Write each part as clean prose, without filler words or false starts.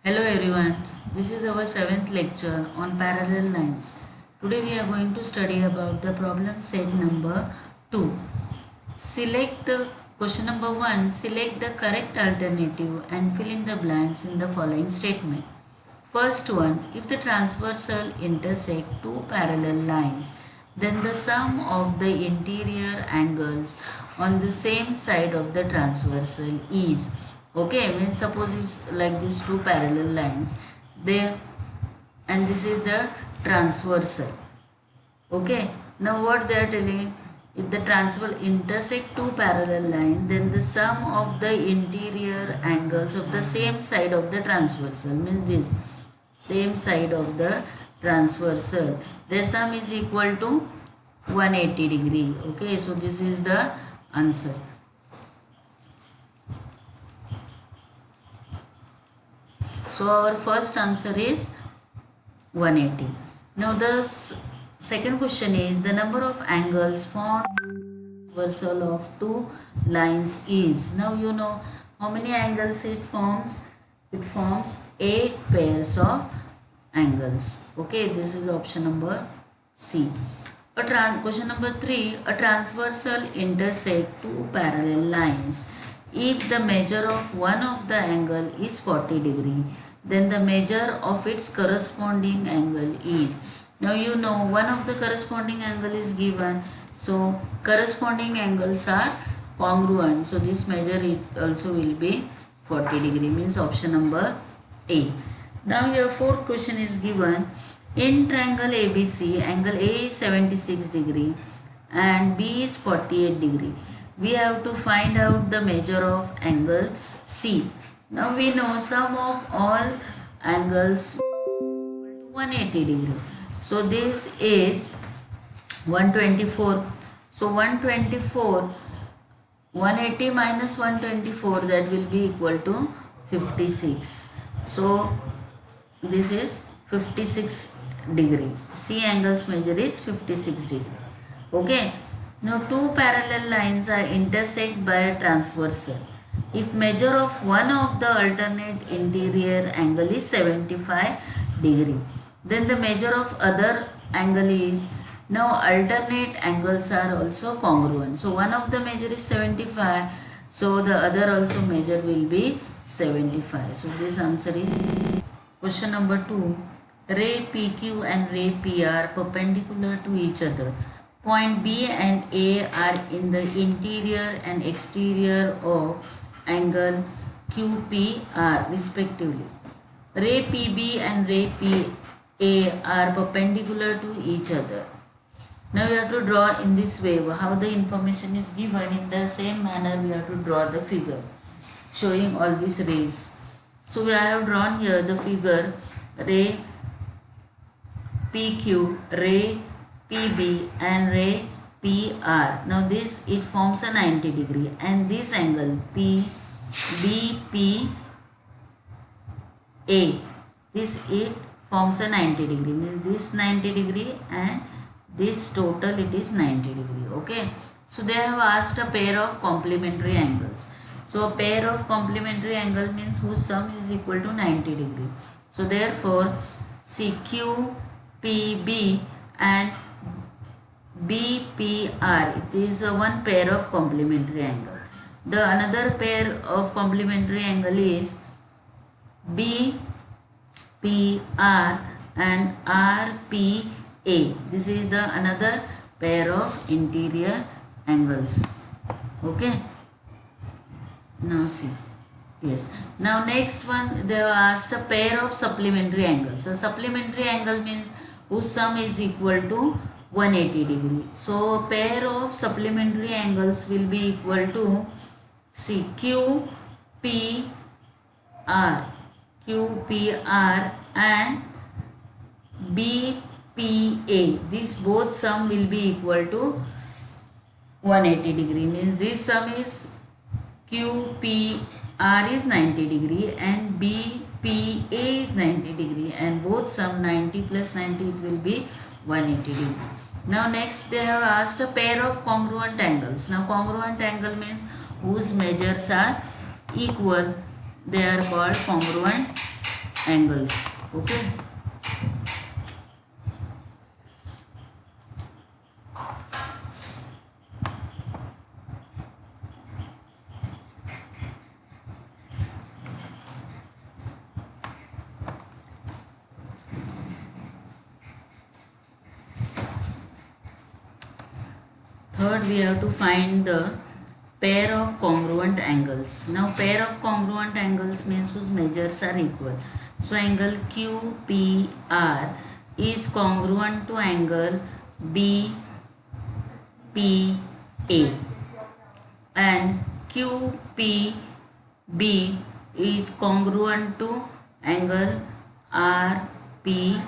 Hello everyone, this is our 7th lecture on parallel lines. Today we are going to study about the problem set number 2. Select the question number 1, select the correct alternative and fill in the blanks in the following statement. First one, if the transversal intersect two parallel lines, then the sum of the interior angles on the same side of the transversal is. Okay, means suppose if like these two parallel lines, there and this is the transversal. Okay, now what they are telling, if the transversal intersect two parallel lines, then the sum of the interior angles of the same side of the transversal, means this same side of the transversal, the sum is equal to 180 degree. Okay, so this is the answer. So our first answer is 180. Now the second question is the number of angles formed transversal of two lines is. Now you know how many angles it forms. It forms 8 pairs of angles. Okay, this is option number C. Question number 3, a transversal intersect two parallel lines. If the measure of one of the angle is 40 degree, then the measure of its corresponding angle is. Now you know one of the corresponding angle is given. So corresponding angles are congruent. So this measure it also will be 40 degree, means option number A. Now your fourth question is given. In triangle ABC, angle A is 76 degree and B is 48 degree. We have to find out the measure of angle C. Now we know sum of all angles 180 degree. So this is 124. So 124, 180 minus 124, that will be equal to 56. So this is 56 degree. C angle's measure is 56 degree. Okay. Now two parallel lines are intersect by a transversal. If measure of one of the alternate interior angle is 75 degree, then the measure of other angle is. Now alternate angles are also congruent. So one of the measure is 75. So the other also measure will be 75. So this answer is question number 2. Ray PQ and ray P are perpendicular to each other. Point B and A are in the interior and exterior of angle QPR respectively. Ray PB and ray PA are perpendicular to each other. Now we have to draw in this way. How the information is given, in the same manner we have to draw the figure showing all these rays. So we have drawn here the figure ray PQ, ray PB and ray PR. Now this it forms a 90 degree and this angle PBPA, this it forms a 90 degree, means this 90 degree and this total it is 90 degree. Okay, so they have asked a pair of complementary angles. So a pair of complementary angle means whose sum is equal to 90 degree. So therefore CQPB and BPR, it is one pair of complementary angle. The another pair of complementary angle is BPR and RPA. This is the another pair of interior angles. Okay. Now see. Yes. Now next one, they have asked a pair of supplementary angles. A supplementary angle means whose sum is equal to 180 degree. So a pair of supplementary angles will be equal to QPR and BPA. This both sum will be equal to 180 degree. Means this sum is QPR is 90 degree and BPA is 90 degree, and both sum 90 plus 90, it will be 180 degree. Now next they have asked a pair of congruent angles. Now congruent angle means whose measures are equal. They are called congruent angles. Okay. Third, we have to find the pair of congruent angles. Now, pair of congruent angles means whose measures are equal. So, angle QPR is congruent to angle BPA, and QPB is congruent to angle RPA.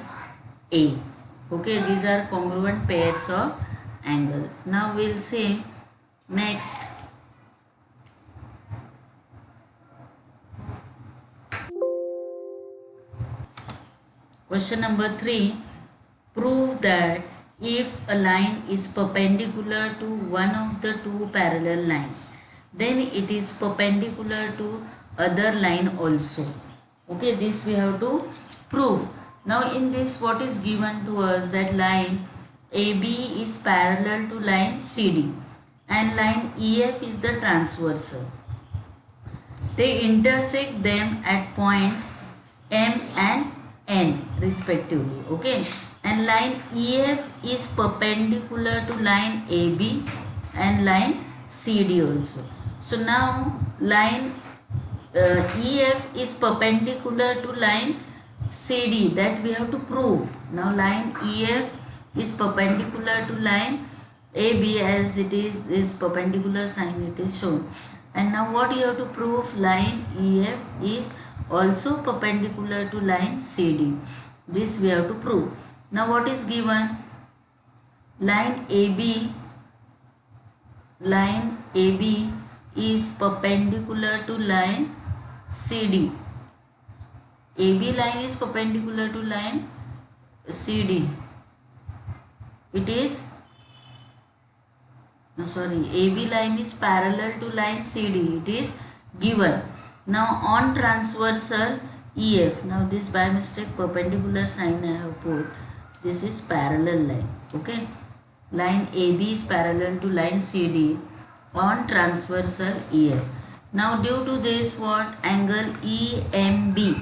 Okay, these are congruent pairs of angle. Now we'll see next. Question number 3. Prove that if a line is perpendicular to one of the two parallel lines, then it is perpendicular to other line also. Okay, this we have to prove. Now in this, what is given to us, that line AB is parallel to line CD and line EF is the transversal. They intersect them at point M and N respectively. Okay, and line EF is perpendicular to line AB and line CD also. So now line EF is perpendicular to line CD, that we have to prove. Now line EF is perpendicular to line AB, as it is this perpendicular sign it is shown. And now what you have to prove, line EF is also perpendicular to line CD. This we have to prove. Now what is given, line AB is perpendicular to line CD. AB line is perpendicular to line CD. It is AB line is parallel to line CD. It is given. Now on transversal EF, now this by mistake perpendicular sign I have put. This is parallel line. Okay, line AB is parallel to line CD on transversal EF. Now due to this, what, angle EMB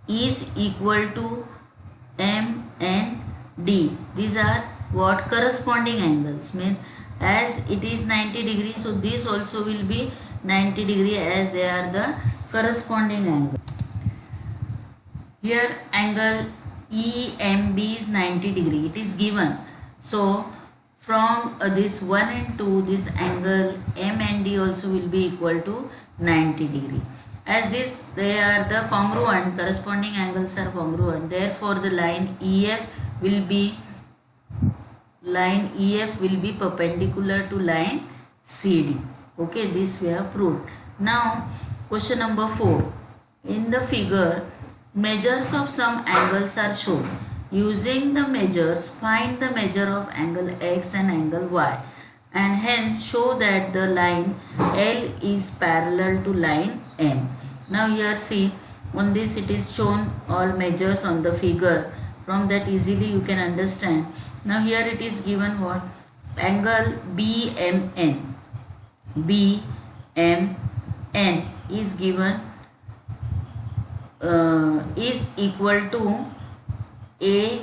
is equal to M and D. These are what, corresponding angles, means as it is 90 degrees, so this also will be 90 degree, as they are the corresponding angle. Here angle EMB is 90 degree, it is given. So from this 1 and 2, this angle M and D also will be equal to 90 degree. As this, they are the congruent, corresponding angles are congruent, therefore the line EF will be perpendicular to line CD. Okay, this we have proved. Now question number 4. In the figure, measures of some angles are shown. Using the measures, find the measure of angle X and angle Y, and hence show that the line L is parallel to line M. Now here see, on this it is shown all measures on the figure. From that easily you can understand. Now here it is given what, angle BMN is given is equal to AME.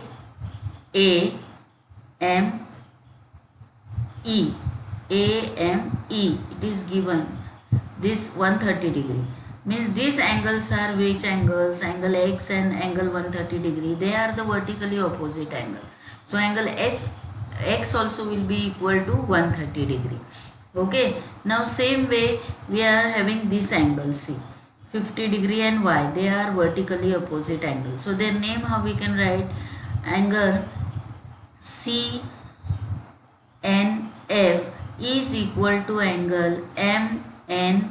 It is given this 130 degree. Means these angles are which angles? Angle X and angle 130 degree. They are the vertically opposite angle. So angle X also will be equal to 130 degree. Okay. Now same way we are having this angle C, 50 degree and Y. They are vertically opposite angles. So their name, how we can write, angle CNF is equal to angle PNM.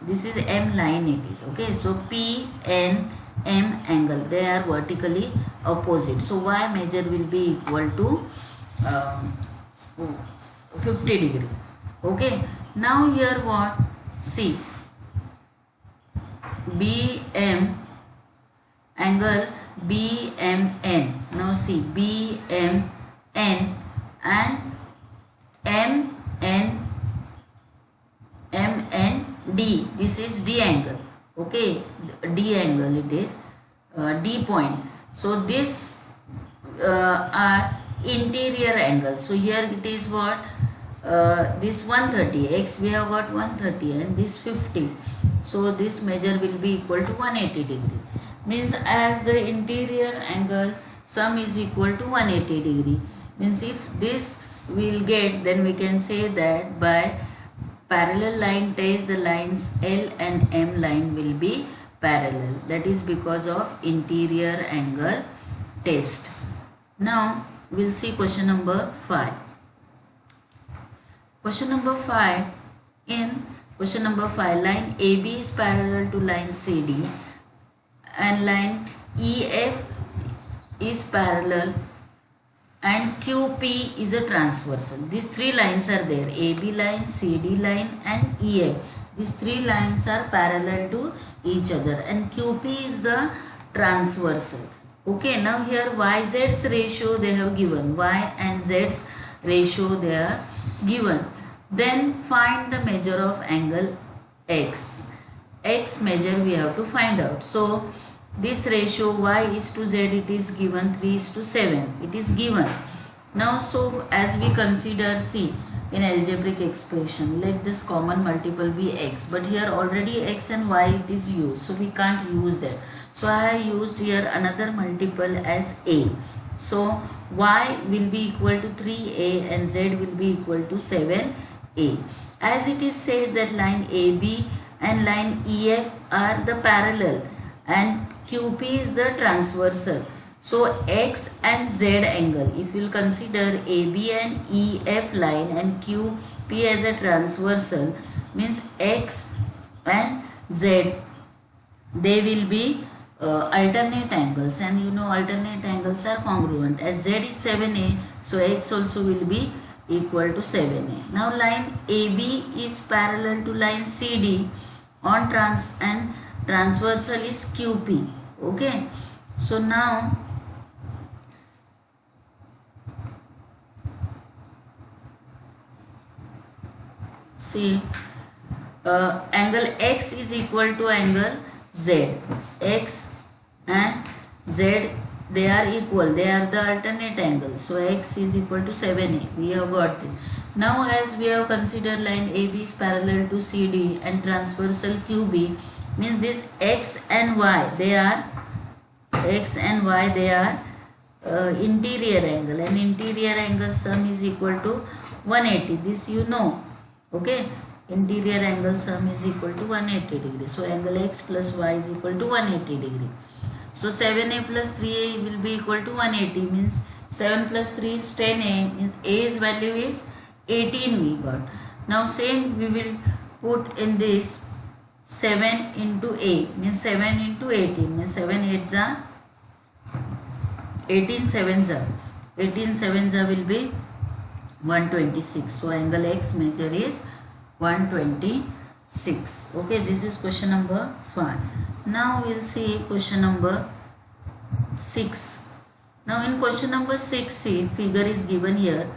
This is M line it is. Okay, so PNM angle, they are vertically opposite. So Y measure will be equal to 50 degree. Okay, now here what? See, BM angle BMN. Now see, BMN and MN MND. This is D angle. Okay, D angle it is, D point. So this are interior angles. So here it is what, this 130, x we have got 130 and this 50. So this measure will be equal to 180 degree. Means as the interior angle sum is equal to 180 degree. Means if this will get, then we can say that by parallel line test the lines L and M line will be parallel. That is because of interior angle test. Now we'll see question number 5. Question number 5. In question number 5, line AB is parallel to line CD and line EF is parallel and QP is a transversal. These three lines are there, AB line, CD line and EF. These three lines are parallel to each other and QP is the transversal. Okay, now here YZ's ratio they have given, Y and Z's ratio they are given. Then find the measure of angle X. X measure we have to find out. So this ratio Y is to Z, it is given 3 is to 7. It is given. Now so as we consider, see, in algebraic expression, let this common multiple be X. But here already X and Y it is used. So we can't use that. So I have used here another multiple as A. So Y will be equal to 3A and Z will be equal to 7A. As it is said that line AB and line EF are the parallel and QP is the transversal. So X and Z angle, if you will consider AB and EF line and QP as a transversal, means X and Z, they will be alternate angles, and you know alternate angles are congruent. As Z is 7A, so X also will be equal to 7A. Now line AB is parallel to line CD on transversal is QP. Okay, so now see, angle X is equal to angle Z. X and Z, they are equal, they are the alternate angles. So X is equal to 7A. We have got this. Now as we have considered line AB is parallel to CD and transversal QB, means this X and Y, they are interior angle, and interior angle sum is equal to 180. This you know. Okay, interior angle sum is equal to 180 degree. So angle X plus Y is equal to 180 degree. So 7A plus 3A will be equal to 180, means 7 plus 3 is 10A, means A's value is 18 we got. Now same we will put in this 7 into A, means 7 into 18, means 7 8s are 18 7s are 18 7s are will be 126. So angle X measure is 126. Okay, this is question number 5. Now we'll see question number 6. Now in question number 6, see, figure is given here,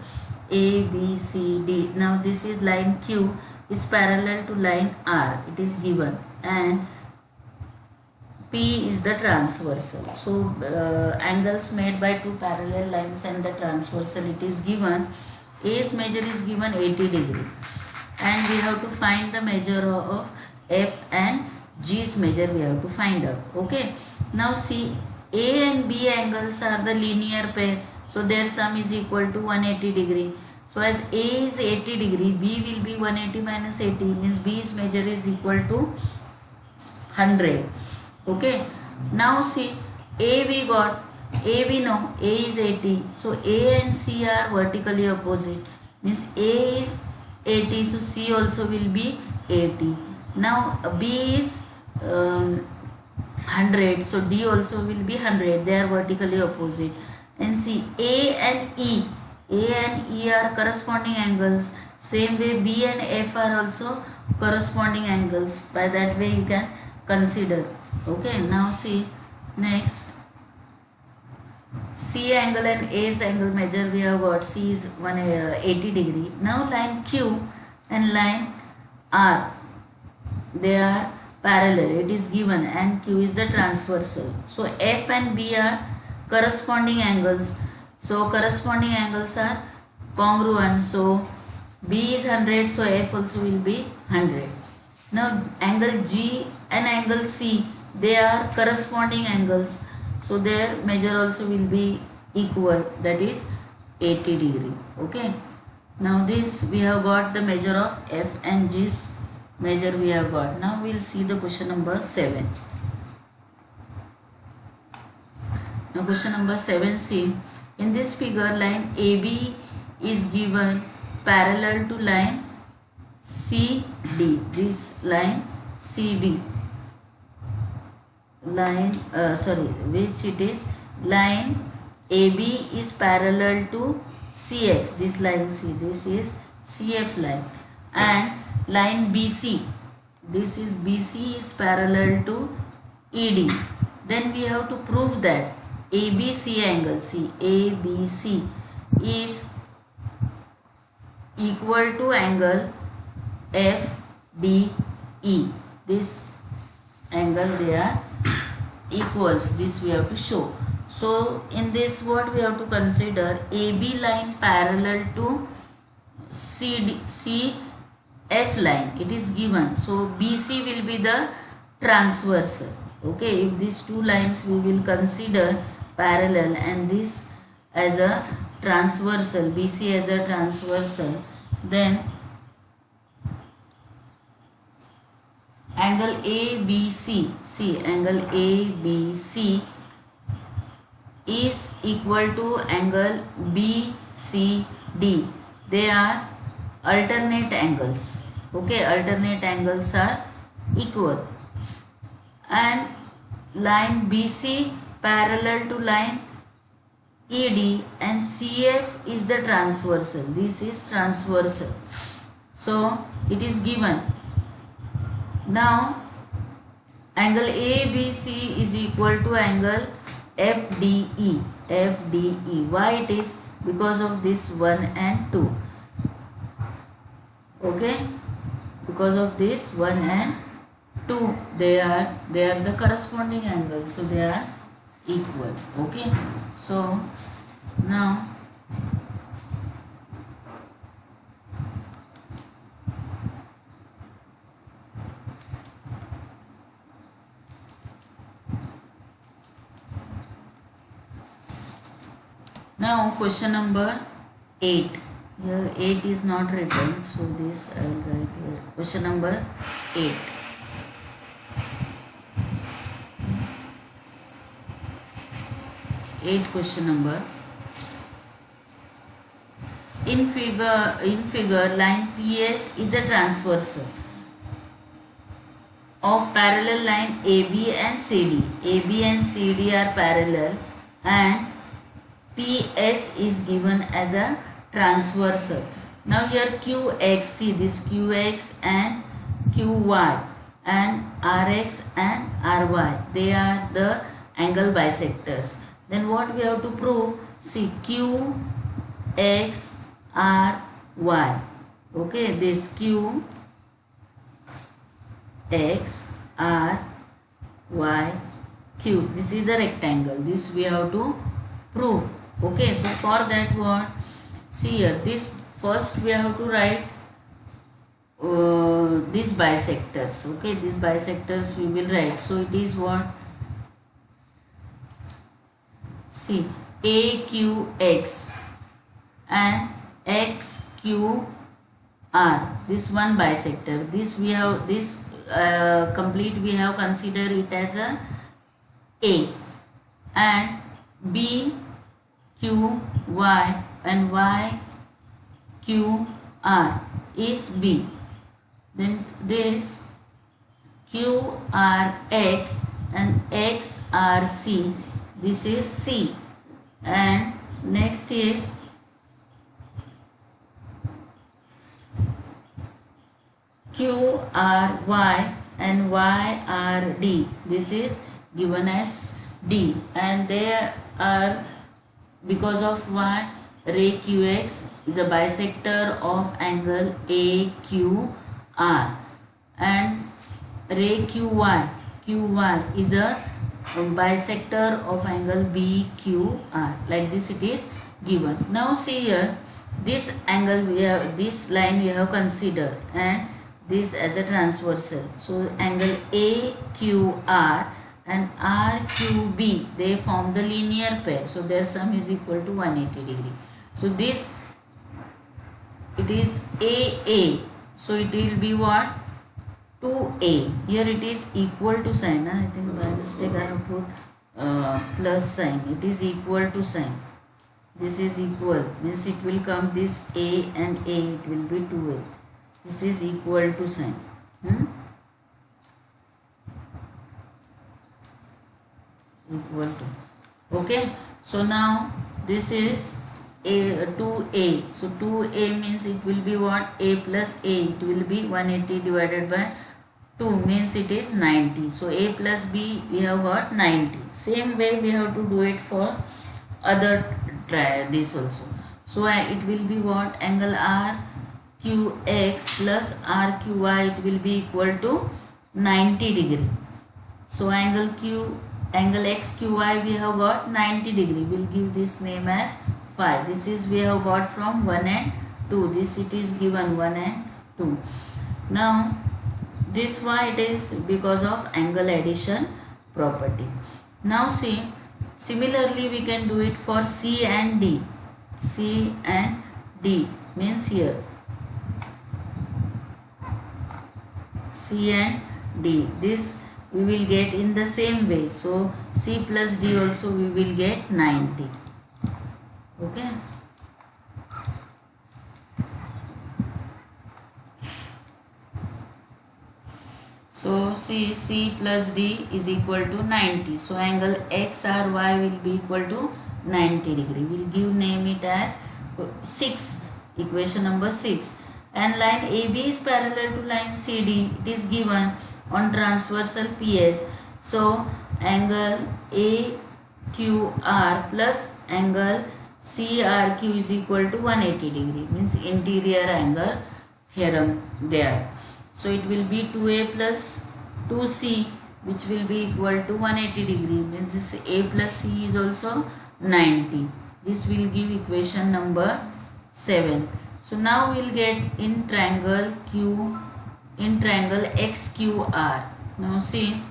A, B, C, D. Now this is line Q is parallel to line R, it is given, and P is the transversal. So angles made by two parallel lines and the transversal it is given. A's measure is given 80 degree and we have to find the measure of F and G's measure we have to find out. Okay, now see, A and B angles are the linear pair, so their sum is equal to 180 degree. So as A is 80 degree, B will be 180 minus 80, means B's measure is equal to 100. Okay, now see, A we got, A we know, A is 80, so A and C are vertically opposite, means A is 80, so C also will be 80. Now B is 100, so D also will be 100, they are vertically opposite. And see, A and E, A and E are corresponding angles. Same way B and F are also corresponding angles. By that way you can consider. Okay, now see next. C angle and A's angle measure we have got. C is 180 degree. Now line Q and line R, they are parallel. It is given and Q is the transversal. So F and B are corresponding angles. So corresponding angles are congruent. So B is 100. So F also will be 100. Now angle G and angle C, they are corresponding angles. So their measure also will be equal, that is 80 degree. Okay. Now this we have got the measure of F and G's measure we have got. Now we will see the question number 7. Now question number 7, see. In this figure, line AB is given parallel to line CD. This line CD. Which it is, line AB is parallel to CF, this line C, this is CF line, and line BC, this is BC is parallel to ED. Then we have to prove that ABC angle, see, ABC is equal to angle FDE. This angle they are equals, this we have to show. So in this what we have to consider, AB line parallel to CF line, it is given. So BC will be the transversal. Okay, if these two lines we will consider parallel and this as a transversal, BC as a transversal, then angle ABC, see, angle ABC is equal to angle BCD. They are alternate angles. Okay, alternate angles are equal. And line BC parallel to line ED and CF is the transversal. This is transversal. So it is given. Now angle ABC is equal to angle FDE. FDE. Why it is? Because of this 1 and 2. Okay, because of this 1 and 2, they are the corresponding angles, so they are equal. Okay, so now question number 8. Here 8 is not written, so this I will write here. Question number 8. Question number. In figure, line PS is a transversal of parallel line AB and CD. AB and CD are parallel and PS is given as a transversal. Now here QX, see this QX and QY and RX and RY, they are the angle bisectors. Then what we have to prove, see QX RY. Okay, this QX RY Q, this is a rectangle, this we have to prove. Okay, so for that what, see here, this first we have to write these bisectors. Okay, these bisectors we will write. So it is what, see, AQX and XQR, this one bisector, this we have, this complete we have considered it as a and B Q Y and Y Q R is B. Then this Q R X and X R C, this is C. And next is QRY and YRD. This is given as D, and they are, because of what, ray QX is a bisector of angle AQR, and ray QY is a bisector of angle BQR. Like this it is given. Now see here, this angle we have, this line we have considered, and this as a transversal. So angle AQR and RQB, they form the linear pair. So their sum is equal to 180 degree. So this, it is AA. So it will be what? 2A. Here it is equal to sign. I think by mistake I have put plus sign. It is equal to sign. This is equal, means it will come this A and A, it will be 2A. This is equal to sign. Equal to. Okay. So now this is A 2A. So 2A means it will be what? A plus A. It will be 180 divided by 2, means it is 90. So A plus B we have got 90. Same way we have to do it for other this also. So it will be what? Angle RQX plus RQY, it will be equal to 90 degree. So angle XQY we have got 90 degree. We'll give this name as phi. This is we have got from 1 and 2. This it is given 1 and 2. Now this why it is because of angle addition property. Now see, similarly we can do it for C and D. C and D means here C and D. This we will get in the same way. So C plus D also we will get 90. Okay. So C plus D is equal to 90. So angle XRY will be equal to 90 degree. We'll give name it as 6. Equation number 6. And line AB is parallel to line CD. It is given on transversal PS. So angle AQR plus angle CRQ is equal to 180 degree. Means interior angle theorem there. So it will be 2A plus 2C, which will be equal to 180 degree. Means this A plus C is also 90. This will give equation number 7. So now we will get in triangle XQR. Now see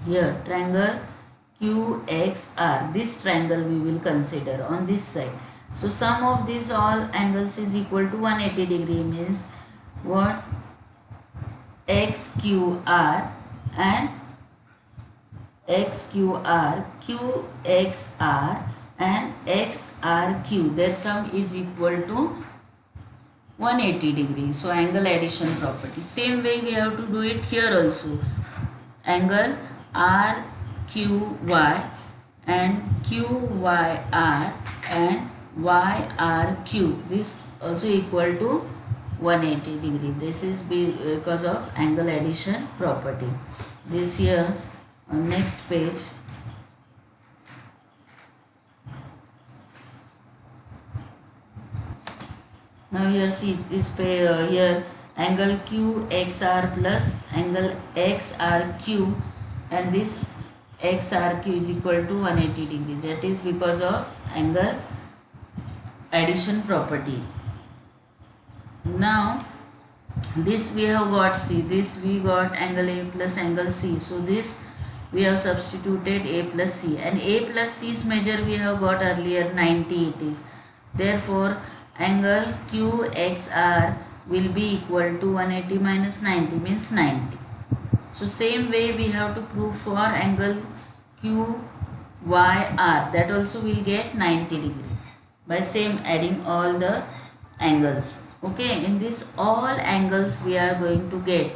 here, triangle QXR. This triangle we will consider on this side. So sum of these all angles is equal to 180 degree, means what? XQR and XQR, QXR and XRQ, their sum is equal to 180 degrees. So angle addition property. Same way we have to do it here also. Angle RQY and QYR and YRQ, this also equal to 180 degree. This is because of angle addition property. This here on next page. Now here see this here angle QXR plus angle XRQ, and this XRQ is equal to 180 degree. That is because of angle addition property. Now this we have got C, this we got angle A plus angle C. So this we have substituted A plus C, and A plus C's measure we have got earlier 90 it is. Therefore angle QXR will be equal to 180 minus 90 means 90. So same way we have to prove for angle QYR, that also will get 90 degree by same adding all the angles. Okay, in this all angles we are going to get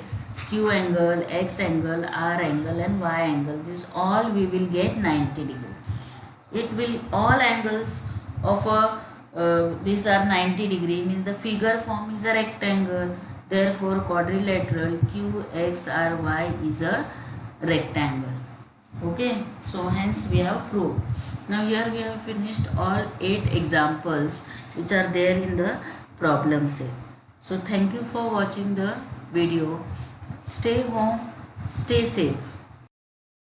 Q angle, X angle, R angle and Y angle. This all we will get 90 degree. It will all angles of a these are 90 degree, means the figure form is a rectangle. Therefore quadrilateral QXRY is a rectangle. Okay, so hence we have proved. Now here we have finished all 8 examples which are there in the problem set. So thank you for watching the video. Stay home, stay safe.